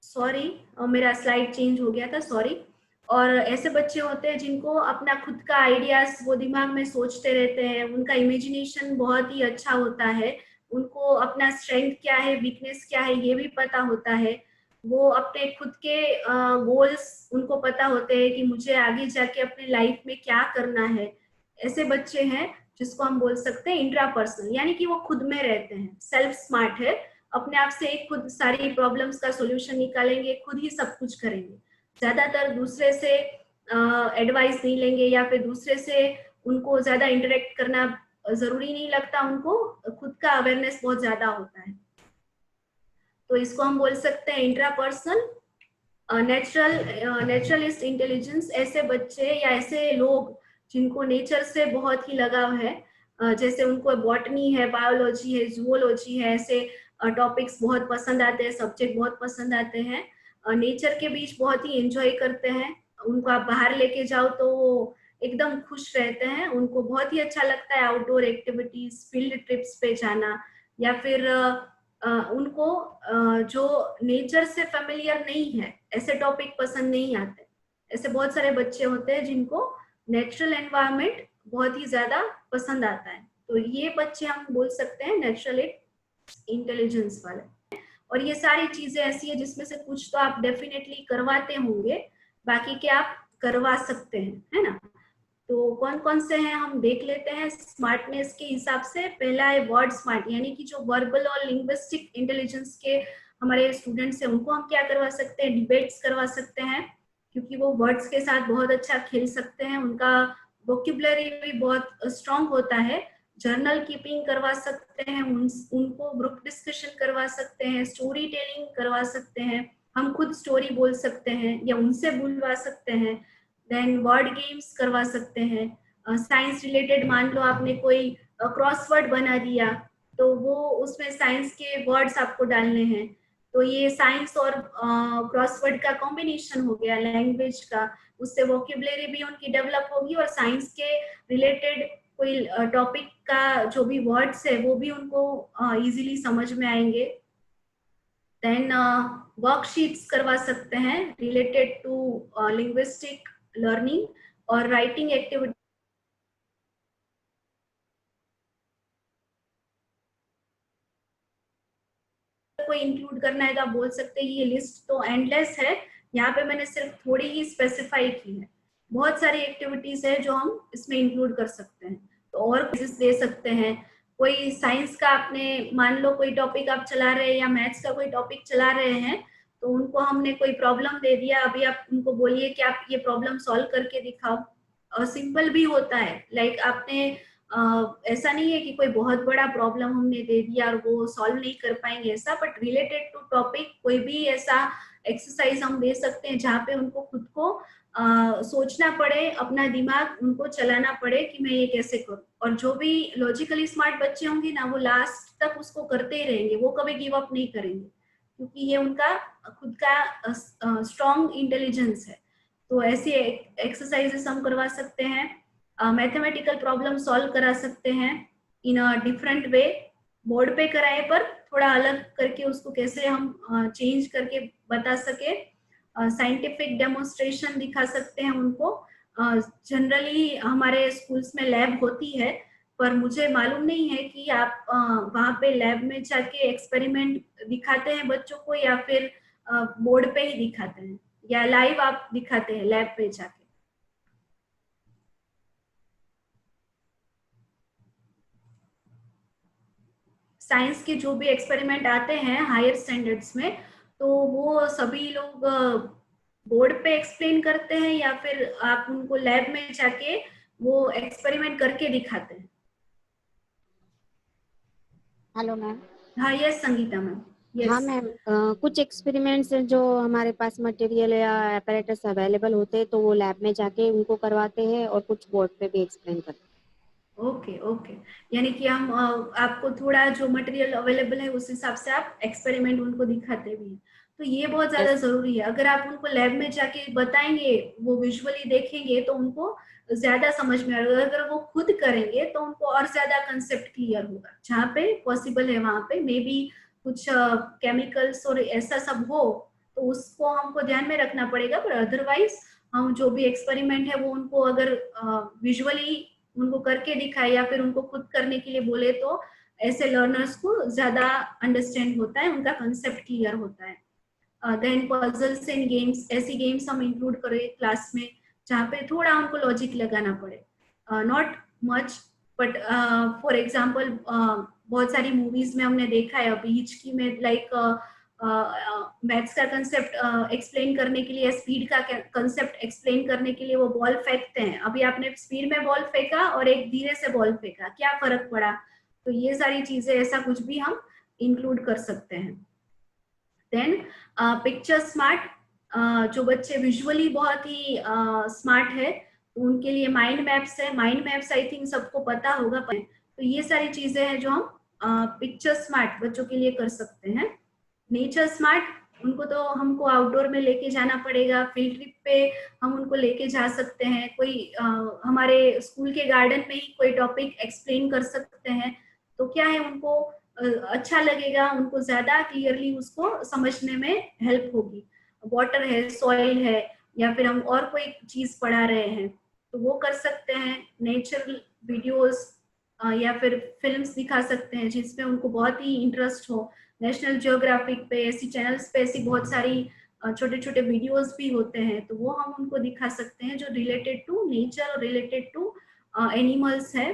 सॉरी मेरा स्लाइड चेंज हो गया था, सॉरी। और ऐसे बच्चे होते हैं जिनको अपना खुद का आइडियाज वो दिमाग में सोचते रहते हैं, उनका इमेजिनेशन बहुत ही अच्छा होता है, उनको अपना स्ट्रेंथ क्या है, वीकनेस क्या है ये भी पता होता है। वो अपने खुद के गोल्स उनको पता होते हैं कि मुझे आगे जाके अपने लाइफ में क्या करना है। ऐसे बच्चे हैं जिसको हम बोल सकते हैं इंट्रापर्सनल, यानी कि वो खुद में रहते हैं, सेल्फ स्मार्ट है, अपने आप से खुद सारी प्रॉब्लम्स का सॉल्यूशन निकालेंगे, खुद ही सब कुछ करेंगे। ज्यादातर दूसरे से एडवाइस नहीं लेंगे या फिर दूसरे से उनको ज्यादा इंटरेक्ट करना जरूरी नहीं लगता, उनको खुद का अवेयरनेस बहुत ज्यादा होता है। तो इसको हम बोल सकते हैं इंट्रापर्सनल। नेचुरलिस्ट इंटेलिजेंस, ऐसे बच्चे या ऐसे लोग जिनको नेचर से बहुत ही लगाव है, जैसे उनको बॉटनी है, बायोलॉजी है, जूलॉजी है, ऐसे टॉपिक्स बहुत पसंद आते हैं, सब्जेक्ट बहुत पसंद आते हैं, नेचर के बीच बहुत ही एंजॉय करते हैं। उनको आप बाहर लेके जाओ तो वो एकदम खुश रहते हैं, उनको बहुत ही अच्छा लगता है आउटडोर एक्टिविटीज, फील्ड ट्रिप्स पे जाना, या फिर उनको जो नेचर से फेमिलियर नहीं है ऐसे टॉपिक पसंद नहीं आते। ऐसे बहुत सारे बच्चे होते हैं जिनको नेचुरल एनवायरनमेंट बहुत ही ज्यादा पसंद आता है। तो ये बच्चे हम बोल सकते हैं नेचुरल इंटेलिजेंस वाले। और ये सारी चीजें ऐसी है जिसमें से कुछ तो आप डेफिनेटली करवाते होंगे, बाकी के आप करवा सकते हैं, है ना। तो कौन कौन से हैं हम देख लेते हैं स्मार्टनेस के हिसाब से। पहला है वर्ड स्मार्ट, यानी कि जो वर्बल और लिंग्विस्टिक इंटेलिजेंस के हमारे स्टूडेंट्स हैं उनको हम क्या करवा सकते हैं, डिबेट्स करवा सकते हैं, क्योंकि वो वर्ड्स के साथ बहुत अच्छा खेल सकते हैं, उनका वोकेबुलरी भी बहुत स्ट्रांग होता है। जर्नल कीपिंग करवा सकते हैं, उनको ग्रुप डिस्कशन करवा सकते हैं, स्टोरी टेलिंग करवा सकते हैं, हम खुद स्टोरी बोल सकते हैं या उनसे बुलवा सकते हैं। देन वर्ड गेम्स करवा सकते हैं। साइंस रिलेटेड मान लो आपने कोई क्रॉसवर्ड बना दिया, तो वो उसमें साइंस के वर्ड्स आपको डालने हैं, तो ये साइंस और क्रॉसवर्ड का कॉम्बिनेशन हो गया लैंग्वेज का, उससे वोकेबुलरी भी उनकी डेवलप होगी और साइंस के रिलेटेड कोई टॉपिक का जो भी वर्ड्स है वो भी उनको इजीली समझ में आएंगे। देन वर्कशीट्स करवा सकते हैं रिलेटेड टू लिंग्विस्टिक लर्निंग और राइटिंग एक्टिविटी कोई इंक्लूड करना है तो आप बोल सकते हैं। ये लिस्ट तो एंडलेस है, यहाँ पे मैंने सिर्फ थोड़ी ही स्पेसिफाई की है। बहुत सारी एक्टिविटीज है जो हम इसमें इंक्लूड कर सकते हैं, तो और क्विज़ेस दे सकते हैं। कोई साइंस का आपने मान लो कोई टॉपिक आप चला रहे हैं या मैथ्स का कोई टॉपिक चला रहे हैं, तो उनको हमने कोई प्रॉब्लम दे दिया, अभी आप उनको बोलिए कि आप ये प्रॉब्लम सॉल्व करके दिखाओ। और सिंपल भी होता है, लाइक आपने ऐसा नहीं है कि कोई बहुत बड़ा प्रॉब्लम हमने दे दिया और वो सॉल्व नहीं कर पाएंगे ऐसा, बट रिलेटेड टू टॉपिक कोई भी ऐसा एक्सरसाइज हम दे सकते हैं जहाँ पे उनको खुद को सोचना पड़े, अपना दिमाग उनको चलाना पड़े कि मैं ये कैसे करूं। और जो भी लॉजिकली स्मार्ट बच्चे होंगे ना, वो लास्ट तक उसको करते ही रहेंगे, वो कभी गिव अप नहीं करेंगे, क्योंकि ये उनका खुद का स्ट्रॉन्ग इंटेलिजेंस है। तो ऐसी एक्सरसाइजेस हम करवा सकते हैं। मैथमेटिकल प्रॉब्लम सॉल्व करा सकते हैं इन अ डिफरेंट वे, बोर्ड पे कराए पर थोड़ा अलग करके उसको कैसे हम चेंज करके बता सके। साइंटिफिक डेमोन्स्ट्रेशन दिखा सकते हैं उनको। जनरली हमारे स्कूल्स में लैब होती है, पर मुझे मालूम नहीं है कि आप वहाँ पे लैब में जाके एक्सपेरिमेंट दिखाते हैं बच्चों को या फिर बोर्ड पे ही दिखाते हैं, या लाइव आप दिखाते हैं लैब पे जाके। साइंस के जो भी एक्सपेरिमेंट आते हैं हायर स्टैंडर्ड्स में, तो वो सभी लोग बोर्ड पे एक्सप्लेन करते हैं या फिर आप उनको लैब में जाके वो एक्सपेरिमेंट करके दिखाते हैं। Hello ma'am. हाँ यस संगीता मैम। हाँ मैम, कुछ एक्सपेरिमेंट्स जो हमारे पास मटेरियल या apparatus अवेलेबल होते हैं तो वो लैब में जाके उनको करवाते हैं और कुछ बोर्ड पे भी एक्सप्लेन करते हैं। ओके ओके, यानी कि हम आपको थोड़ा जो मटेरियल अवेलेबल है उस हिसाब से आप एक्सपेरिमेंट उनको दिखाते भी हैं, तो ये बहुत ज्यादा जरूरी है। अगर आप उनको लैब में जाके बताएंगे, वो विजुअली देखेंगे तो उनको ज्यादा समझ में आएगा। अगर वो खुद करेंगे तो उनको और ज्यादा कंसेप्ट क्लियर होगा। जहाँ पे पॉसिबल है वहां पे मे बी कुछ केमिकल्स और ऐसा सब हो तो उसको हमको ध्यान में रखना पड़ेगा, पर अदरवाइज हम जो भी एक्सपेरिमेंट है वो उनको अगर विजुअली उनको करके दिखाए या फिर उनको खुद करने के लिए बोले, तो ऐसे लर्नर्स को ज्यादा अंडरस्टैंड होता है, उनका कंसेप्ट क्लियर होता है। देन पजल्स एंड गेम्स, ऐसी गेम्स हम इंक्लूड करें क्लास में जहाँ पे थोड़ा उनको लॉजिक लगाना पड़े, not much but for example बहुत सारी मूवीज में हमने देखा है अभी हिचकी में, लाइक मैथ्स का कंसेप्ट एक्सप्लेन करने के लिए, स्पीड का कंसेप्ट एक्सप्लेन करने के लिए वो बॉल फेंकते हैं। अभी आपने स्पीड में बॉल फेंका और एक धीरे से बॉल फेंका, क्या फर्क पड़ा? तो ये सारी चीजें ऐसा कुछ भी हम इंक्लूड कर सकते हैं। देन पिक्चर स्मार्ट, जो बच्चे विजुअली बहुत ही स्मार्ट है तो उनके लिए माइंड मैप्स है। माइंड मैप्स आई थिंक सबको पता होगा, तो ये सारी चीजें हैं जो हम पिक्चर स्मार्ट बच्चों के लिए कर सकते हैं। नेचर स्मार्ट, उनको तो हमको आउटडोर में लेके जाना पड़ेगा, फील्ड ट्रिप पे हम उनको लेके जा सकते हैं, कोई हमारे स्कूल के गार्डन में ही कोई टॉपिक एक्सप्लेन कर सकते हैं, तो क्या है उनको अच्छा लगेगा, उनको ज्यादा क्लियरली उसको समझने में हेल्प होगी। वाटर है, सॉइल है, या फिर हम और कोई चीज पढ़ा रहे हैं तो वो कर सकते हैं। नेचुरल वीडियोस या फिर फिल्म्स दिखा सकते हैं जिसमें उनको बहुत ही इंटरेस्ट हो। नेशनल जियोग्राफिक पे ऐसी चैनल्स पे ऐसी बहुत सारी छोटे छोटे वीडियोस भी होते हैं, तो वो हम उनको दिखा सकते हैं जो रिलेटेड टू नेचर और रिलेटेड टू एनिमल्स है।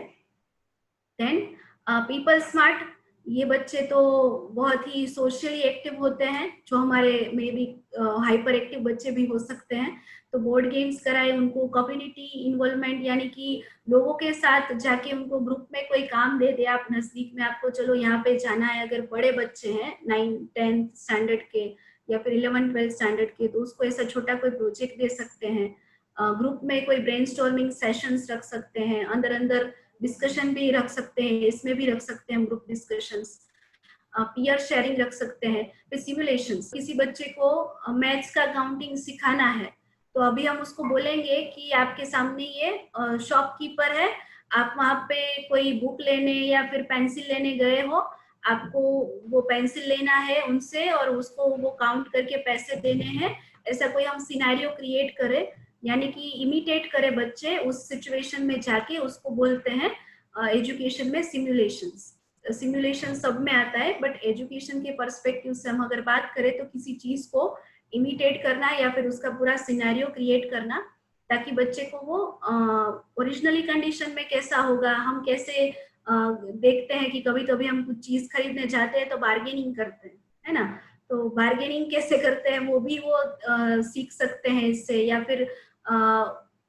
देन पीपल स्मार्ट, ये बच्चे तो बहुत ही सोशली एक्टिव होते हैं, जो हमारे मे बी हाइपर एक्टिव बच्चे भी हो सकते हैं। तो बोर्ड गेम्स कराए उनको, कम्युनिटी इन्वॉल्वमेंट यानी कि लोगों के साथ जाके उनको ग्रुप में कोई काम दे दे आप नजदीक में, आपको चलो यहाँ पे जाना है। अगर बड़े बच्चे हैं 9th-10th स्टैंडर्ड के या फिर 11th-12th स्टैंडर्ड के, तो उसको ऐसा छोटा कोई प्रोजेक्ट दे सकते हैं। ग्रुप में कोई ब्रेनस्टॉर्मिंग सेशंस रख सकते हैं, अंदर अंदर डिस्कशन भी रख सकते हैं, इसमें भी रख सकते हैं ग्रुप डिस्कशंस, पीयर शेयरिंग रख सकते हैं। फिर सिमुलेशंस, किसी बच्चे को मैथ्स का काउंटिंग सिखाना है, तो अभी हम उसको बोलेंगे कि आपके सामने ये शॉपकीपर है, आप वहां पे कोई बुक लेने या फिर पेंसिल लेने गए हो, आपको वो पेंसिल लेना है उनसे और उसको वो काउंट करके पैसे देने हैं। ऐसा कोई हम सिनेरियो क्रिएट करें, यानी कि इमिटेट करे बच्चे उस सिचुएशन में जाके, उसको बोलते हैं एजुकेशन में सिमुलेशंस। सिमुलेशन सब में आता है, बट एजुकेशन के पर्सपेक्टिव से हम अगर बात करें तो किसी चीज को इमिटेट करना या फिर उसका पूरा सिनेरियो क्रिएट करना, ताकि बच्चे को वो ओरिजिनली कंडीशन में कैसा होगा। हम कैसे देखते हैं कि कभी कभी हम कुछ चीज खरीदने जाते हैं तो बार्गेनिंग करते हैं, है ना, तो बार्गेनिंग कैसे करते हैं वो भी वो सीख सकते हैं इससे। या फिर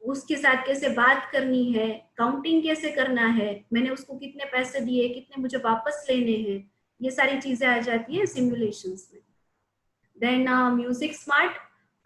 उसके साथ कैसे बात करनी है, काउंटिंग कैसे करना है, मैंने उसको कितने पैसे दिए, कितने मुझे वापस लेने हैं, ये सारी चीजें आ जाती है सिमुलेशंस में। Then music smart,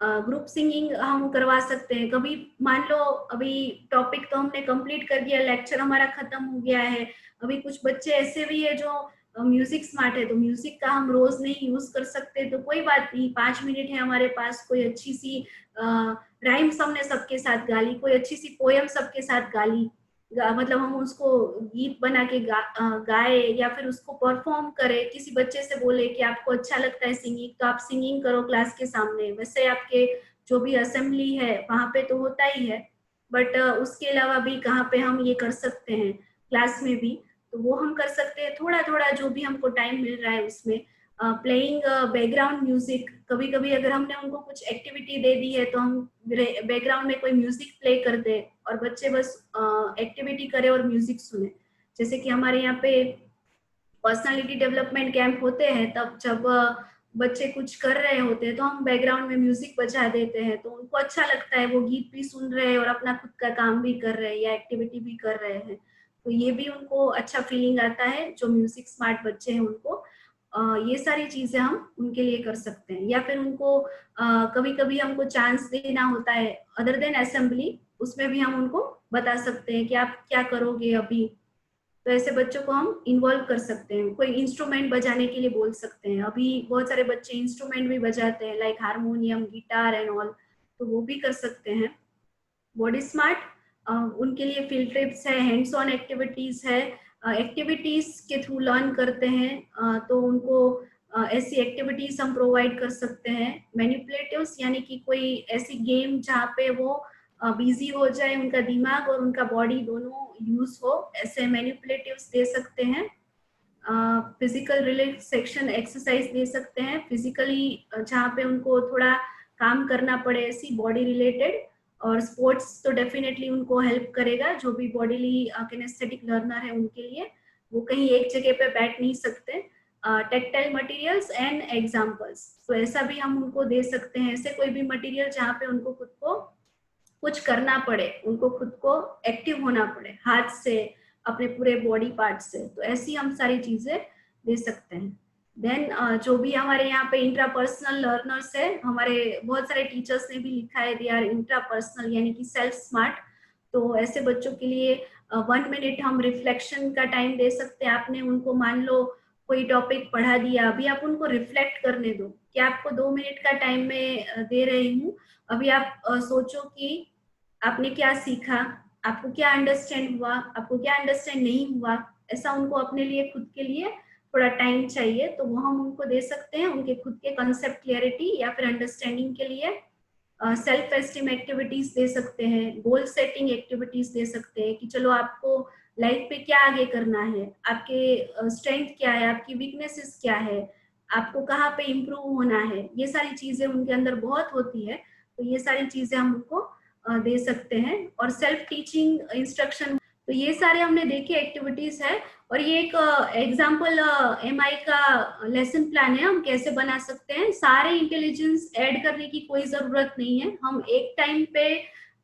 group singing हम करवा सकते हैं। कभी मान लो अभी टॉपिक तो हमने कंप्लीट कर दिया, लेक्चर हमारा खत्म हो गया है, अभी कुछ बच्चे ऐसे भी है जो म्यूजिक स्मार्ट है, तो म्यूजिक का हम रोज नहीं यूज कर सकते, तो कोई बात नहीं, 5 मिनट है हमारे पास, कोई अच्छी सी राइम्स हमने सबके साथ गा ली, कोई अच्छी सी पोयम सबके साथ गा ली, मतलब हम उसको गीत बना के गाए या फिर उसको परफॉर्म करे। किसी बच्चे से बोले कि आपको अच्छा लगता है सिंगिंग, तो आप सिंगिंग करो क्लास के सामने। वैसे आपके जो भी असेंबली है वहां पे तो होता ही है, बट उसके अलावा भी कहाँ पे हम ये कर सकते हैं क्लास में भी, तो वो हम कर सकते हैं थोड़ा थोड़ा जो भी हमको टाइम मिल रहा है उसमें। प्लेइंग बैकग्राउंड म्यूजिक, कभी कभी अगर हमने उनको कुछ एक्टिविटी दे दी है तो हम बैकग्राउंड में कोई म्यूजिक प्ले कर दे और बच्चे बस एक्टिविटी करे और म्यूजिक सुने। जैसे कि हमारे यहाँ पे पर्सनालिटी डेवलपमेंट कैंप होते हैं, तब जब बच्चे कुछ कर रहे होते हैं तो हम बैकग्राउंड में म्यूजिक बजा देते हैं, तो उनको अच्छा लगता है, वो गीत भी सुन रहे हैं और अपना खुद का काम भी कर रहे हैं या एक्टिविटी भी कर रहे हैं, तो ये भी उनको अच्छा फीलिंग आता है। जो म्यूजिक स्मार्ट बच्चे हैं उनको ये सारी चीजें हम उनके लिए कर सकते हैं। या फिर उनको कभी कभी हमको चांस देना होता है अदर देन असेंबली, उसमें भी हम उनको बता सकते हैं कि आप क्या करोगे अभी, तो ऐसे बच्चों को हम इन्वॉल्व कर सकते हैं। कोई इंस्ट्रूमेंट बजाने के लिए बोल सकते हैं, अभी बहुत सारे बच्चे इंस्ट्रूमेंट भी बजाते हैं like harmonium, guitar and all, तो वो भी कर सकते हैं। बॉडी स्मार्ट उनके लिए फील्ड ट्रिप्स है, हैंड्स ऑन एक्टिविटीज है, एक्टिविटीज के थ्रू लर्न करते हैं, तो उनको ऐसी एक्टिविटीज हम प्रोवाइड कर सकते हैं। मैनिपुलेटिव्स यानी कि कोई ऐसी गेम जहाँ पे वो बिजी हो जाए, उनका दिमाग और उनका बॉडी दोनों यूज हो, ऐसे मैनिपुलेटिव्स दे सकते हैं। फिजिकल रिलीफ सेक्शन एक्सरसाइज दे सकते हैं, फिजिकली जहाँ पे उनको थोड़ा काम करना पड़े ऐसी बॉडी रिलेटेड। और स्पोर्ट्स तो डेफिनेटली उनको हेल्प करेगा, जो भी बॉडीली किनेस्थेटिक लर्नर है उनके लिए, वो कहीं एक जगह पे बैठ नहीं सकते। टेक्टाइल मटेरियल्स एंड एग्जाम्पल्स, तो ऐसा भी हम उनको दे सकते हैं, ऐसे कोई भी मटेरियल जहाँ पे उनको खुद को कुछ करना पड़े, उनको खुद को एक्टिव होना पड़े हाथ से, अपने पूरे बॉडी पार्ट से, तो ऐसी हम सारी चीजें दे सकते हैं। देन जो भी हमारे यहाँ पे इंट्रापर्सनल लर्नर्स है, हमारे बहुत सारे टीचर्स ने भी लिखा है दे आर इंट्रापर्सनल यानी कि सेल्फ स्मार्ट, तो ऐसे बच्चों के लिए 1 मिनट हम रिफ्लेक्शन का टाइम दे सकते हैं। आपने उनको मान लो कोई टॉपिक पढ़ा दिया, अभी आप उनको रिफ्लेक्ट करने दो कि आपको 2 मिनट का टाइम मैं दे रही हूँ, अभी आप सोचो कि आपने क्या सीखा, आपको क्या अंडरस्टैंड हुआ, आपको क्या अंडरस्टैंड नहीं हुआ, ऐसा उनको अपने लिए खुद के लिए थोड़ा टाइम चाहिए, तो वो हम उनको दे सकते हैं उनके खुद के कॉन्सेप्ट क्लियरिटी या फिर अंडरस्टैंडिंग के लिए। सेल्फ एस्टीम एक्टिविटीज दे सकते हैं, गोल सेटिंग एक्टिविटीज दे सकते हैं कि चलो आपको लाइफ पे क्या आगे करना है, आपके स्ट्रेंथ क्या है, आपकी वीकनेसेस क्या है, आपको कहाँ पे इम्प्रूव होना है, ये सारी चीजें उनके अंदर बहुत होती है। तो ये सारी चीजें हम उनको दे सकते हैं। और सेल्फ टीचिंग इंस्ट्रक्शन, तो ये सारे हमने देखे एक्टिविटीज है। और ये एक एग्जाम्पल MI का लेसन प्लान है, हम कैसे बना सकते हैं। सारे इंटेलिजेंस ऐड करने की कोई जरूरत नहीं है, हम एक टाइम पे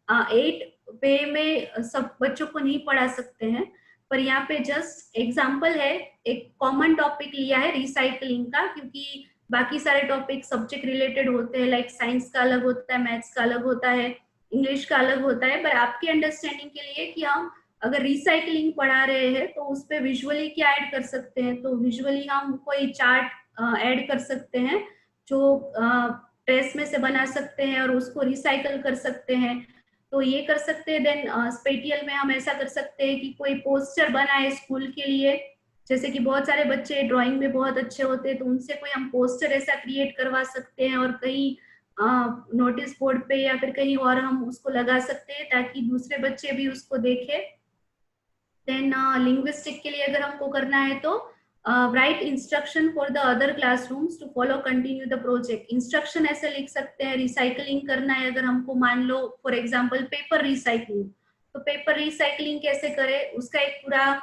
8 वे में सब बच्चों को नहीं पढ़ा सकते हैं। पर यहाँ पे जस्ट एग्जाम्पल है, एक कॉमन टॉपिक लिया है रिसाइकलिंग का, क्योंकि बाकी सारे टॉपिक सब्जेक्ट रिलेटेड होते हैं, लाइक साइंस का अलग होता है, मैथ्स का अलग होता है, इंग्लिश का अलग होता है। पर आपके अंडरस्टैंडिंग के लिए कि हम अगर रिसाइकलिंग पढ़ा रहे हैं तो उस पर विजुअली क्या ऐड कर सकते हैं, तो विजुअली हम कोई चार्ट ऐड कर सकते हैं जो प्रेस में से बना सकते हैं और उसको रिसाइकल कर सकते हैं, तो ये कर सकते हैं। देन स्पेटियल में हम ऐसा कर सकते हैं कि कोई पोस्टर बनाए स्कूल के लिए, जैसे कि बहुत सारे बच्चे ड्राइंग में बहुत अच्छे होते हैं, तो उनसे कोई हम पोस्टर ऐसा क्रिएट करवा सकते हैं और कहीं नोटिस बोर्ड पे या फिर कहीं और हम उसको लगा सकते हैं ताकि दूसरे बच्चे भी उसको देखें। देन लिंग्विस्टिक के लिए अगर हमको करना है तो write instruction for the other classrooms to follow continue the project. Instruction ऐसे लिख सकते हैं, रिसाइकलिंग करना है अगर हमको, मान लो फॉर एग्जांपल पेपर रिसाइकलिंग, तो पेपर रिसाइकलिंग कैसे करें उसका एक पूरा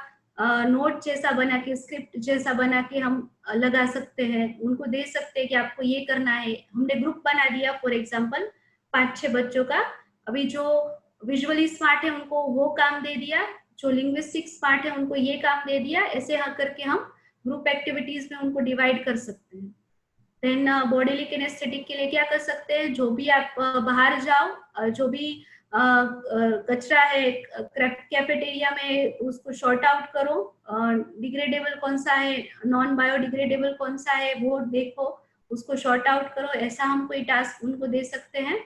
नोट जैसा बना के, स्क्रिप्ट जैसा बना के हम लगा सकते हैं, उनको दे सकते हैं कि आपको ये करना है। हमने ग्रुप बना दिया फॉर एग्जांपल 5-6 बच्चों का, अभी जो विजुअली स्मार्ट है उनको वो काम दे दिया, जो लिंग्विस्टिक्स पार्ट है उनको ये काम दे दिया, ऐसे करके हम ग्रुप एक्टिविटीज में उनको डिवाइड कर सकते हैं। देन बॉडीली किनेस्थेटिक के लिए क्या कर सकते हैं, जो भी आप बाहर जाओ, जो भी कचरा है कैफेटेरिया में उसको शॉर्ट आउट करो, डिग्रेडेबल कौन सा है, नॉन बायोडिग्रेडेबल कौन सा है वो देखो, उसको शॉर्ट आउट करो, ऐसा हम कोई टास्क उनको दे सकते हैं।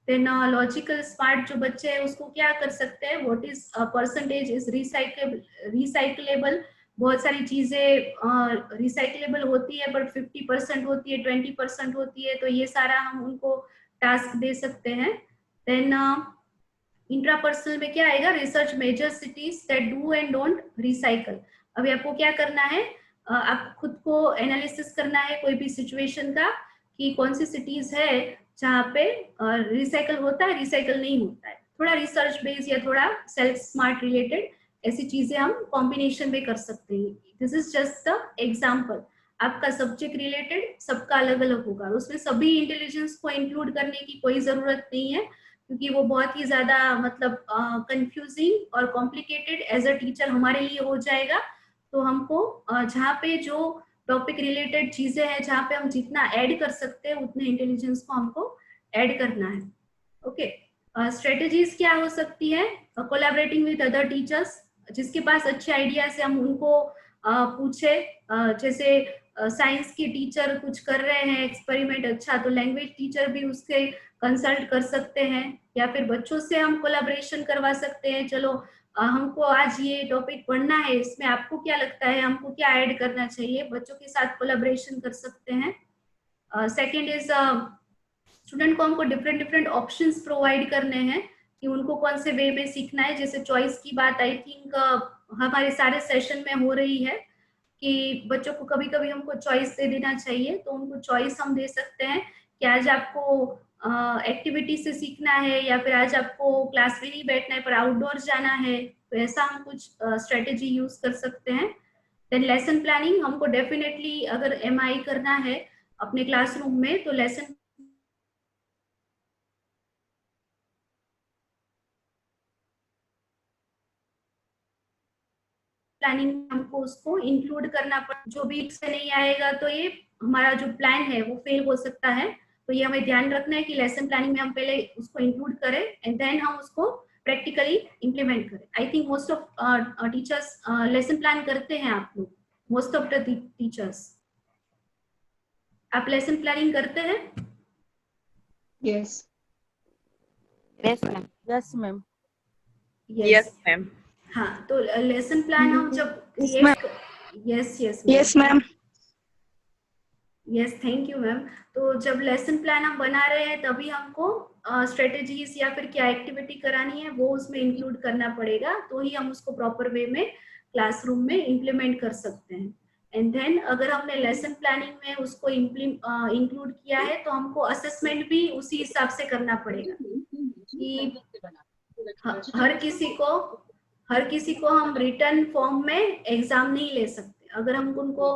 देन लॉजिकल स्मार्ट जो बच्चे हैं उसको क्या कर सकते हैं, what is percentage is recyclable. बहुत सारी चीजें रिसाइकलेबल होती है बट 50% होती है, 20% होती है, तो ये सारा हम उनको टास्क दे सकते हैं। देन इंट्रापर्सनल में क्या आएगा, research major cities that do and don't recycle. अभी आपको क्या करना है, आप खुद को एनालिसिस करना है कोई भी सिचुएशन का कि कौन सी सिटीज है जहाँ पे रिसाइकल होता है, रिसाइकल नहीं होता है, थोड़ा रिसर्च बेस या थोड़ा सेल्फ स्मार्ट रिलेटेड ऐसी चीजें हम कॉम्बिनेशन में कर सकते हैं। This is just the example, आपका सब्जेक्ट रिलेटेड सबका अलग अलग होगा, उसमें सभी इंटेलिजेंस को इंक्लूड करने की कोई जरूरत नहीं है, क्योंकि वो बहुत ही ज्यादा मतलब कंफ्यूजिंग और कॉम्प्लिकेटेड एज अ टीचर हमारे लिए हो जाएगा। तो हमको जहाँ पे जो टॉपिक रिलेटेड चीजें हैं, जहाँ पे हम जितना ऐड कर सकते हैं उतने इंटेलिजेंस को हमको ऐड करना है। ओके, स्ट्रेटेजीज क्या हो सकती है, कोलैबोरेटिंग विद अदर टीचर्स, जिसके पास अच्छे आइडियाज है हम उनको पूछे, जैसे साइंस के टीचर कुछ कर रहे हैं एक्सपेरिमेंट अच्छा, तो लैंग्वेज टीचर भी उससे कंसल्ट कर सकते हैं, या फिर बच्चों से हम कोलैबोरेशन करवा सकते हैं, चलो हमको आज ये टॉपिक पढ़ना है, इसमें आपको क्या लगता है, हमको क्या ऐड करना चाहिए, बच्चों के साथ कोलैबोरेशन कर सकते हैं। सेकंड इज स्टूडेंट को हमको डिफरेंट ऑप्शंस प्रोवाइड करने हैं कि उनको कौन से वे में सीखना है। जैसे चॉइस की बात आई थिंक हमारे सारे सेशन में हो रही है कि बच्चों को कभी कभी हमको चॉइस दे देना चाहिए, तो उनको चॉइस हम दे सकते हैं कि आज आपको एक्टिविटी से सीखना है या फिर आज आपको क्लास में नहीं बैठना है पर आउटडोर जाना है, तो ऐसा हम कुछ स्ट्रेटेजी यूज कर सकते हैं। देन लेसन प्लानिंग, हमको डेफिनेटली अगर MI करना है अपने क्लासरूम में तो लेसन प्लानिंग हमको उसको इंक्लूड करना पड़, जो भी से नहीं आएगा तो ये हमारा जो प्लान है वो फेल हो सकता है, तो ये हमें ध्यान रखना है कि लेसन प्लानिंग में हम पहले उसको इंक्लूड करें एंड देन हम उसको प्रैक्टिकली इम्प्लीमेंट करें। I think most of teachers lesson plan करते हैं, आप लोग मोस्ट ऑफ द टीचर्स, आप लेसन प्लानिंग करते हैं? Yes. Yes, ma'am. Yes, ma'am. Yes, ma'am. हाँ, तो लेसन प्लान हम जब Yes, create, yes Yes, ma'am. Yes, thank you ma'am. तो जब लेसन प्लान हम बना रहे हैं तभी हमको स्ट्रेटेजीज या फिर क्या एक्टिविटी करानी है वो उसमें इंक्लूड करना पड़ेगा, तो ही हम उसको प्रॉपर वे में क्लासरूम में इम्प्लीमेंट कर सकते हैं। एंड देन अगर हमने लेसन प्लानिंग में उसको इंक्लूड किया है तो हमको असेसमेंट भी उसी हिसाब से करना पड़ेगा कि हर किसी को हम रिटर्न फॉर्म में एग्जाम नहीं ले सकते। अगर हम उनको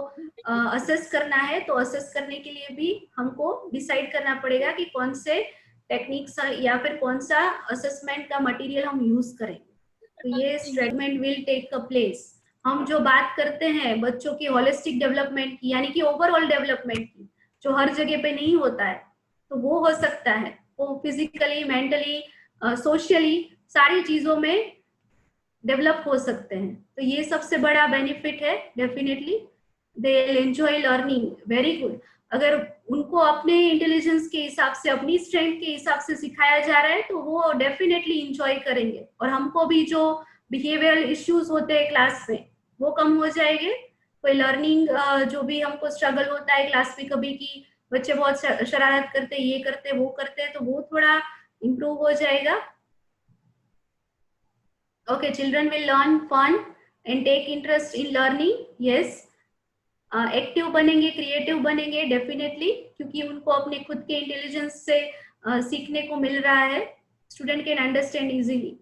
असेस करना है तो असेस करने के लिए भी हमको डिसाइड करना पड़ेगा कि कौन से टेक्निक्स या फिर कौन सा असेसमेंट का मटेरियल हम यूज करेंगे। तो ये स्ट्रेटमेंट विल टेक अ प्लेस। हम जो बात करते हैं बच्चों की होलिस्टिक डेवलपमेंट की, यानी कि ओवरऑल डेवलपमेंट की, जो हर जगह पे नहीं होता है, तो वो हो सकता है वो फिजिकली, मेंटली, सोशली सारी चीजों में डेवलप हो सकते हैं। तो ये सबसे बड़ा बेनिफिट है। Definitely they will enjoy learning, very good. अगर उनको अपने इंटेलिजेंस के हिसाब से, अपनी स्ट्रेंथ के हिसाब से सिखाया जा रहा है तो वो डेफिनेटली इंजॉय करेंगे, और हमको भी जो बिहेवियरल इश्यूज होते हैं क्लास में वो कम हो जाएंगे। कोई लर्निंग जो भी हमको स्ट्रगल होता है क्लास में कभी की बच्चे बहुत शरारत करते, ये करते, वो करते, तो वो थोड़ा इम्प्रूव हो जाएगा। Okay, children will learn fun and take interest in learning. Yes, active बनेंगे, क्रिएटिव बनेंगे डेफिनेटली, क्योंकि उनको अपने खुद के इंटेलिजेंस से सीखने को मिल रहा है। Student can understand easily.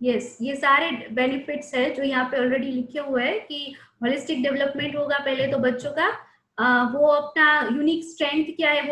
Yes, ये सारे बेनिफिट्स है जो यहाँ पे ऑलरेडी लिखे हुए हैं कि होलिस्टिक डेवलपमेंट होगा पहले तो बच्चों का, वो अपना यूनिक स्ट्रेंथ क्या है वो